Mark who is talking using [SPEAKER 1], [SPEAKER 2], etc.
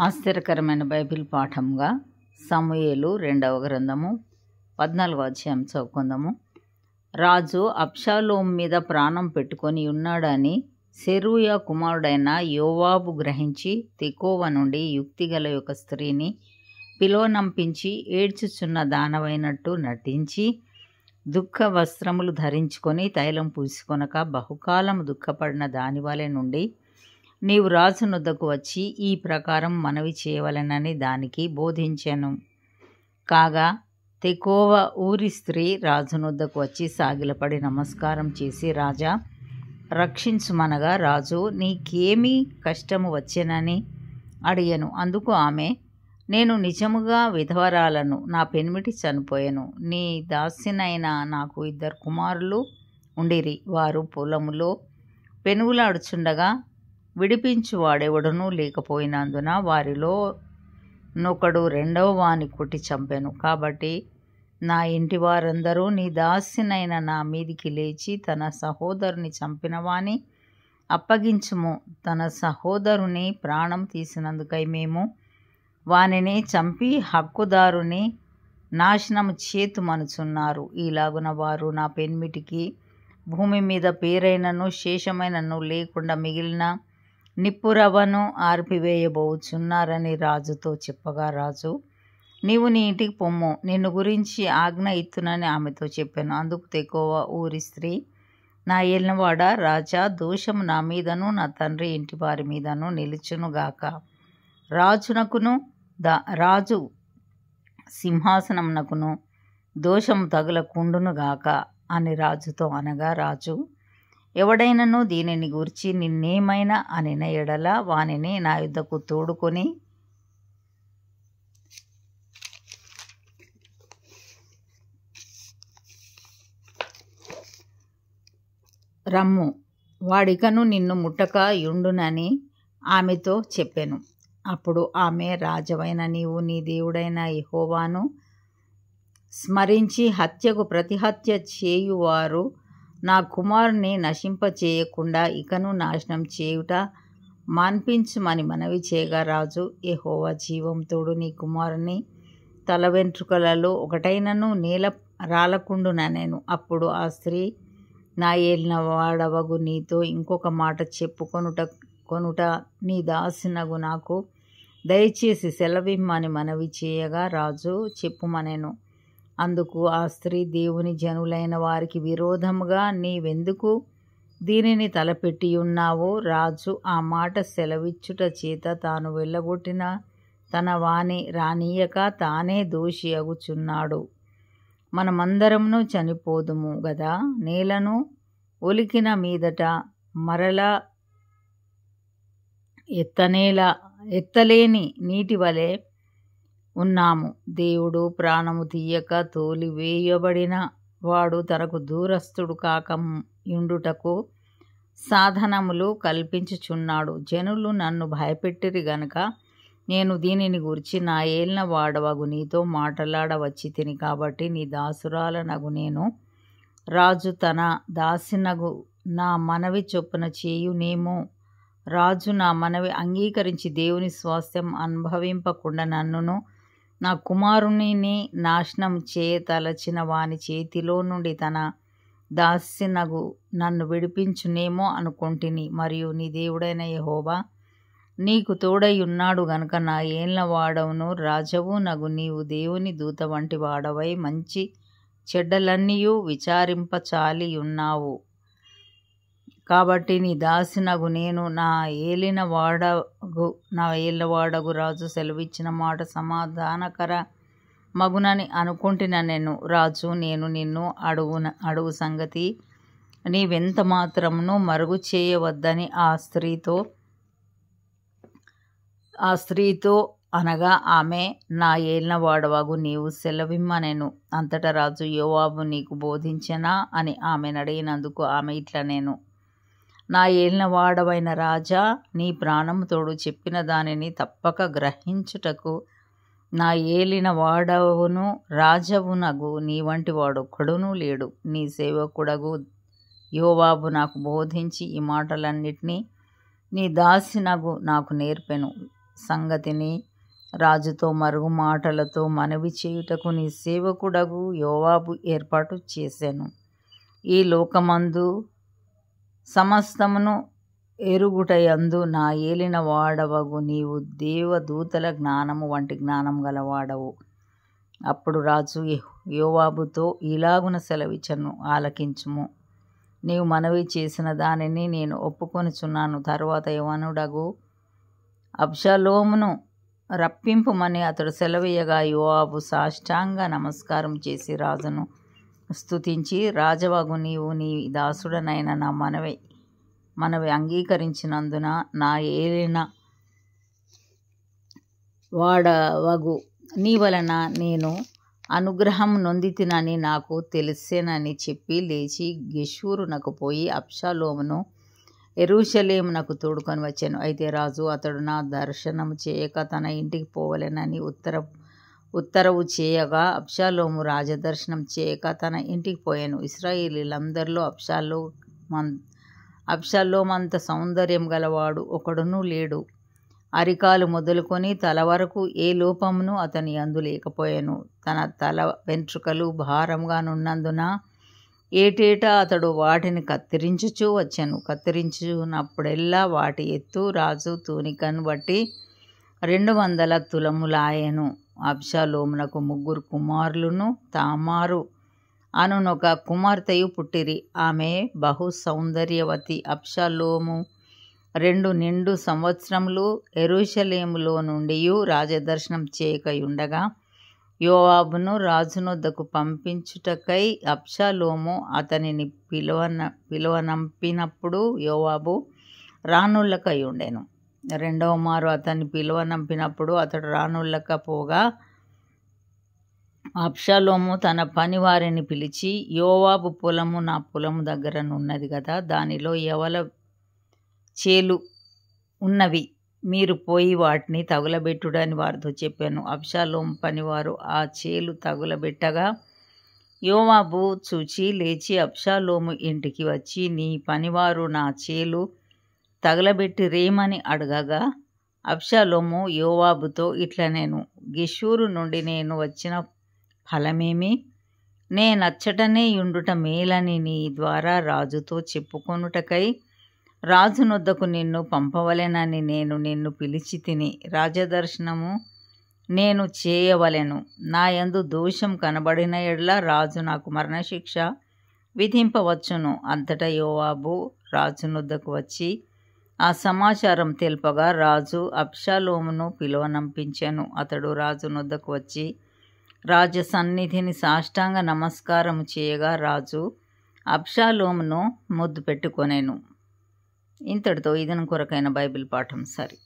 [SPEAKER 1] ఆశ్చర్యకరమైన బైబిల్ పాఠంగా సమూయేలు 2వ గ్రంథము 14వ అధ్యాయం చదువుకుందాము. రాజు అబ్షాలోము మీద ప్రాణం పెట్టుకొని ఉన్నాడని సెరూయా కుమారుడైన యోవాబు గ్రహించి తెకోవ నుండి యుక్తిగల యొక్క స్త్రీని పిలువనంపించి ఏడ్చుచున్న దానవైనట్టు నటించి దుఃఖ వస్త్రములు ధరించుకొని తైలం పూసుకొనక బహుకాలం దుఃఖపడిన దానివలె నుండి నీవు రాజునొద్దకు వచ్చి ఈ ప్రకారం మనవి చేయవలెనని దానికి బోధించెను. కాగా తెకోవ ఊరి స్త్రీ రాజునొద్దకు వచ్చి సాగిలపడి నమస్కారం చేసి, రాజా రక్షించుమనగా రాజు నీకేమీ కష్టము వచ్చెనని అడిగెను. అందుకు ఆమె, నేను నిజముగా విధవరాలను, నా పెనిమిటి చనిపోయెను. నీ దాసినైన నాకు 2 కుమారులు ఉండిరి. వారు పొలములో పెనుగులాడుచుండగా విడిపించువాడెవడునూ లేకపోయినందున వారిలో నొకడు 2వ వాని కొట్టి చంపెను. కాబట్టి నా ఇంటి వారందరూ నీ దాసినైన నా మీదికి లేచి తన సహోదరుని చంపిన వాని అప్పగించుము. తన సహోదరుని ప్రాణం తీసినందుకై మేము వానిని చంపి హక్కుదారుని నాశనము చేతుమనుచున్నారు. ఈలాగున వారు నా పెనిమిటికి భూమి మీద పేరైనను శేషమైనను లేకుండా మిగిలిన నిప్పురవ్వను ఆర్పివేయబోచున్నారని రాజుతో చెప్పగా, రాజు నీవు నీ ఇంటికి పొమ్ము, నిన్ను గురించి ఆజ్ఞ ఇత్తునని ఆమెతో చెప్పాను. అందుకు తెకోవ ఊరి స్త్రీ, నా ఏలినవాడ రాజా, దోషము నా మీదను నా తండ్రి ఇంటి వారి మీదను నిలుచునుగాక. రాజునకును రాజు సింహాసనమునకును దోషము తగులకుండునుగాక అని రాజుతో అనగా, రాజు ఎవడైనను దీనిని గూర్చి నిన్నేమైనా అనిన ఎడల వానిని నా యుద్ధకు తోడుకొని రమ్ము, వాడికను నిన్ను ముట్టక యుండునని ఆమెతో చెప్పెను. అప్పుడు ఆమె, రాజవైన నీవు నీ దేవుడైన యెహోవాను స్మరించి హత్యకు ప్రతిహత్య చేయువారు నా కుమారుని నశింపచేయకుండా ఇకను నాశనం చేయుట మాన్పించుమని మనవి చేయగా, రాజు యెహోవా జీవం తోడు నీ కుమారుని తల వెంట్రుకలలో ఒకటైనను నేల రాలకుండుననెను. అప్పుడు ఆ స్త్రీ, నా ఏలిన వాడవగు నీతో ఇంకొక మాట చెప్పుకొనుట నీ దాసినగు నాకు దయచేసి సెలవిమ్మని మనవి చేయగా, రాజు చెప్పుమనెను. అందుకు ఆ స్త్రీ, దేవుని జనులైన వారికి విరోధముగా నీవెందుకు దీనిని తలపెట్టియున్నావు? రాజు ఆ మాట సెలవిచ్చుట చేత తాను వెళ్ళగొట్టిన తన వాని రానీయక తానే దోషి అగుచున్నాడు. మనమందరమును చనిపోదుము గదా. నేలను ఒలికిన మీదట మరలా ఎత్తలేని నీటి వలె ఉన్నాము. దేవుడు ప్రాణము తీయక తోలివేయబడిన వాడు తనకు దూరస్థుడు కాక యుండుటకు సాధనములు కల్పించుచున్నాడు. జనులు నన్ను భయపెట్టిరి గనుక నేను దీనిని గూర్చి నా ఏలిన వాడవగు నీతో మాట్లాడవచ్చి తిని. కాబట్టి నీ దాసురాలనగు నేను రాజు తన దాసినగు నా మనవి చొప్పున చేయునేమో. రాజు నా మనవి అంగీకరించి దేవుని స్వాస్థ్యం అనుభవింపకుండా నన్నును నా కుమారునిని నాశనం చేయతలచిన వాని చేతిలో నుండి తన దాసినగు నన్ను విడిపించునేమో అనుకొంటిని. మరియు నీ దేవుడైన యెహోవా నీకు తోడై ఉన్నాడు గనుక నా ఏలిన వాడవును రాజవు నగు నీవు దేవుని దూత వంటి వాడవై మంచి చెడ్డలన్నీయు విచారింపచాలి ఉన్నావు. కాబట్టి నీ దాసినగు నేను నా ఏలిన వాడగు రాజు సెలవిచ్చిన మాట సమాధానకర మగునని అనుకుంటున్నాను. రాజు, నేను నిన్ను అడుగు సంగతి నీవెంత మాత్రమును మరుగు చేయవద్దని ఆ స్త్రీతో అనగా, ఆమె, నా ఏలిన వాడవగు నీవు సెలవిమ్మనెను. అంతటా రాజు, యోవాబు నీకు బోధించెనా అని ఆమెను అడిగినందుకు ఆమె ఇట్లా, నేను నా ఏలిన వాడవైన రాజా, నీ ప్రాణము తోడు చెప్పిన దానిని తప్పక గ్రహించుటకు నా ఏలిన వాడవును రాజవునగు నీ వంటి వాడొక్కడునూ లేడు. నీ సేవకుడగు యోవాబు నాకు బోధించి ఈ మాటలన్నిటినీ నీ దాసినగు నాకు నేర్పెను. సంగతిని రాజుతో మరుగు మాటలతో మనవి చేయుటకు నీ సేవకుడగు యోవాబు ఏర్పాటు చేశాను. ఈ లోకమందు సమస్తమును ఎరుగుటయందు నా ఏలిన వాడవగు నీవు దేవదూతల జ్ఞానము వంటి జ్ఞానం గలవాడవు. అప్పుడు రాజు యోవాబుతో ఇలాగున సెలవిచ్చెను, ఆలకించుము. నీవు మనవి చేసిన దానిని నేను ఒప్పుకొనుచున్నాను. తరువాత యవనుడగు అబ్షాలోమును రప్పింపుమని అతడు సెలవీయగా యోవాబు సాష్టాంగ నమస్కారం చేసి రాజును స్తుతించి, రాజవగు నీవు నీ దాసుడనైన నా మనవి అంగీకరించినందున నా ఏలిన వాడవగు నీ వలన నేను అనుగ్రహం నొందితినని నాకు తెలిసేనని చెప్పి లేచి గెషూరునకు పోయి అబ్షాలోమును యెరూషలేమునకు తోడుకొని వచ్చాను. అయితే రాజు అతడు నా దర్శనము చేయక తన ఇంటికి పోవలెనని ఉత్తరవు చేయగా అబ్షాలోము రాజదర్శనం చేయక తన ఇంటికి పోయాను. ఇశ్రాయేలీలందరిలో అబ్షాలోమంత సౌందర్యం గలవాడు ఒకడునూ లేడు. అరికాలు మొదలుకొని తల వరకు ఏ లోపమును అతని యందు లేకపోయాను. తన తల వెంట్రుకలు భారంగానున్నందున ఏటేటా అతడు వాటిని కత్తిరించుచూ వచ్చాను. కత్తిరించునప్పుడెల్లా వాటి ఎత్తు రాజు తూనికను బట్టి 200 తులములాయెను. అబ్షాలోమునకు 3 కుమారులును తామారు అనునొక కుమార్తెయు పుట్టిరి. ఆమె బహు సౌందర్యవతి. అబ్షాలోము 2 నిండు సంవత్సరములు యెరూషలేములో నుండియు రాజదర్శనం చేయకయుండగా యోవాబును రాజునొద్దకు పంపించుటకై అబ్షాలోము అతనిని పిలువనంపినప్పుడు యోవాబు రానుల్లకయుండెను. 2వ మారు అతన్ని పిలువనంపినప్పుడు అతడు రానుల్లకపోగా అబ్షాలోము తన పనివారిని పిలిచి, యోవాబు పొలము నా పొలము దగ్గరనున్నది కదా, దానిలో యవల చేలు ఉన్నవి, మీరు పోయి వాటిని తగులబెట్టుడని వారితో చెప్పాను. అబ్షాలోము పనివారు ఆ చేలు తగులబెట్టగా యోవాబు చూచి లేచి అబ్షాలోము ఇంటికి వచ్చి, నీ పనివారు నా చేలు తగలబెట్టిరేమని అడగగా అబ్షాలోము యోవాబుతో ఇట్లనెను, గెషూరు నుండి నేను వచ్చిన ఫలమేమి? నేనచ్చటనే యుండుట మేలని నీ ద్వారా రాజుతో చెప్పుకొనుటకై రాజునొద్దకు నిన్ను పంపవలెనని నేను నిన్ను పిలిచి తిని. రాజదర్శనము నేను చేయవలెను. నా యందు దోషం కనబడిన ఎడల రాజు నాకు మరణశిక్ష విధింపవచ్చును. అంతటా యోవాబు రాజునొద్దకు వచ్చి ఆ సమాచారం తెలుపగా రాజు అబ్షాలోమును పిలువనంపించెను. అతడు రాజునొద్దకు వచ్చి రాజ సన్నిధిని సాష్టాంగ నమస్కారము చేయగా రాజు అబ్షాలోమును ముద్దు పెట్టుకొనెను. ఇంతటితో ఈ దినం కొరకైన బైబిల్ పాఠం సరి.